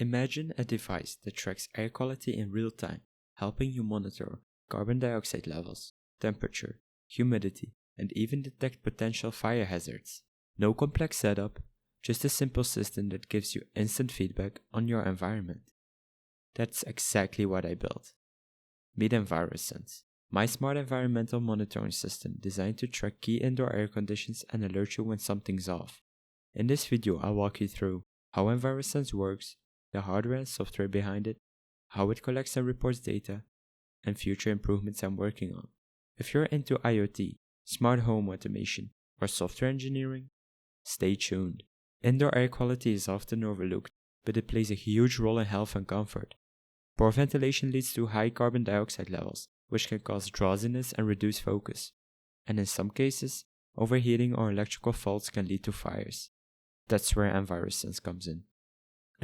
Imagine a device that tracks air quality in real time, helping you monitor carbon dioxide levels, temperature, humidity, and even detect potential fire hazards. No complex setup, just a simple system that gives you instant feedback on your environment. That's exactly what I built. Meet EnviroSense, my smart environmental monitoring system designed to track key indoor air conditions and alert you when something's off. In this video, I'll walk you through how EnviroSense works, the hardware and software behind it, how it collects and reports data, and future improvements I'm working on. If you're into IoT, smart home automation, or software engineering, stay tuned. Indoor air quality is often overlooked, but it plays a huge role in health and comfort. Poor ventilation leads to high carbon dioxide levels, which can cause drowsiness and reduce focus. And in some cases, overheating or electrical faults can lead to fires. That's where EnviroSense comes in.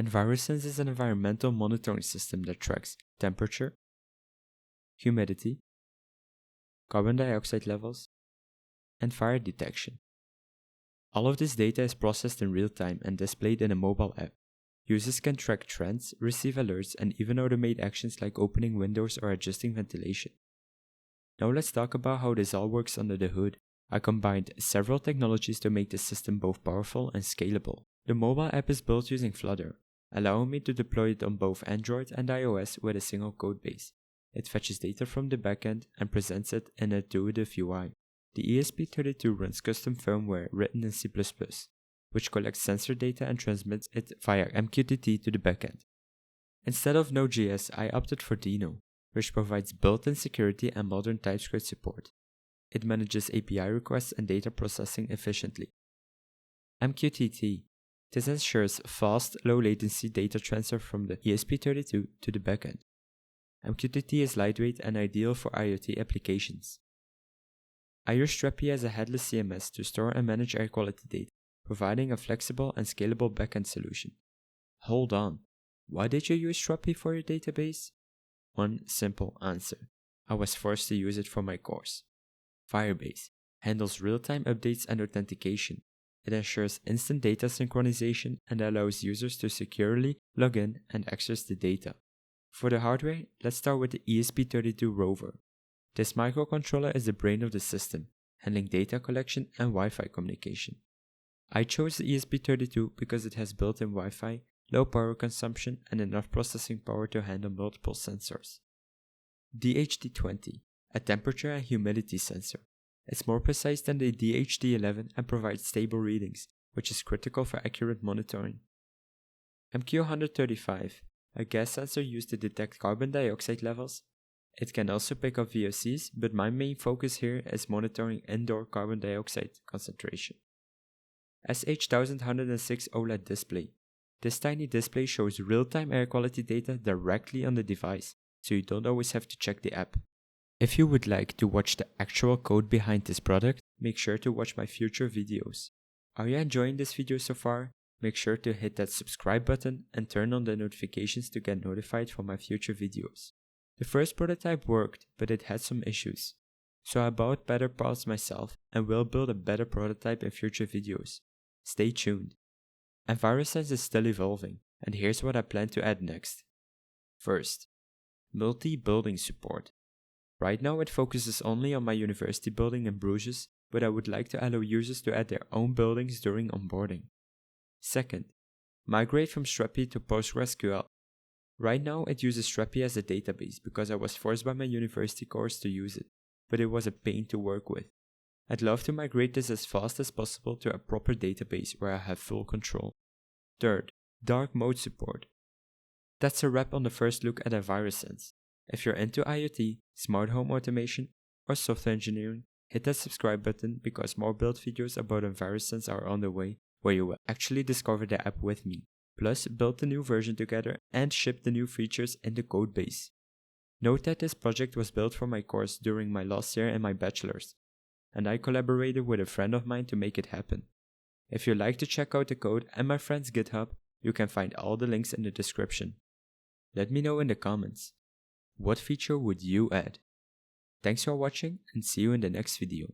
EnviroSense is an environmental monitoring system that tracks temperature, humidity, carbon dioxide levels, and fire detection. All of this data is processed in real time and displayed in a mobile app. Users can track trends, receive alerts, and even automate actions like opening windows or adjusting ventilation. Now let's talk about how this all works under the hood. I combined several technologies to make the system both powerful and scalable. The mobile app is built using Flutter, allowing me to deploy it on both Android and iOS with a single codebase. It fetches data from the backend and presents it in an intuitive UI. The ESP32 runs custom firmware written in C++, which collects sensor data and transmits it via MQTT to the backend. Instead of Node.js, I opted for Deno, which provides built-in security and modern TypeScript support. It manages API requests and data processing efficiently. MQTT. This ensures fast, low-latency data transfer from the ESP32 to the backend. MQTT is lightweight and ideal for IoT applications. I use Strapi as a headless CMS to store and manage air quality data, providing a flexible and scalable backend solution. Hold on, why did you use Strapi for your database? One simple answer. I was forced to use it for my course. Firebase handles real-time updates and authentication. It ensures instant data synchronization and allows users to securely log in and access the data. For the hardware, let's start with the ESP32 Rover. This microcontroller is the brain of the system, handling data collection and Wi-Fi communication. I chose the ESP32 because it has built-in Wi-Fi, low power consumption, and enough processing power to handle multiple sensors. DHD20, a temperature and humidity sensor. It's more precise than the DHD11 and provides stable readings, which is critical for accurate monitoring. MQ135, a gas sensor used to detect carbon dioxide levels. It can also pick up VOCs, but my main focus here is monitoring indoor carbon dioxide concentration. SH1106 OLED display. This tiny display shows real-time air quality data directly on the device, so you don't always have to check the app. If you would like to watch the actual code behind this product, make sure to watch my future videos. Are you enjoying this video so far? Make sure to hit that subscribe button and turn on the notifications to get notified for my future videos. The first prototype worked, but it had some issues. So I bought better parts myself and will build a better prototype in future videos. Stay tuned. EnviroSense is still evolving, and here's what I plan to add next. First, multi-building support. Right now it focuses only on my university building in Bruges, but I would like to allow users to add their own buildings during onboarding. Second, migrate from Strapi to PostgreSQL. Right now it uses Strapi as a database because I was forced by my university course to use it, but it was a pain to work with. I'd love to migrate this as fast as possible to a proper database where I have full control. Third, dark mode support. That's a wrap on the first look at EnviroSense. If you're into IoT, smart home automation, or software engineering, hit that subscribe button because more build videos about EnviroSense are on the way, where you will actually discover the app with me, plus build the new version together and ship the new features in the codebase. Note that this project was built for my course during my last year in my bachelor's, and I collaborated with a friend of mine to make it happen. If you'd like to check out the code and my friend's GitHub, you can find all the links in the description. Let me know in the comments. What feature would you add? Thanks for watching and see you in the next video.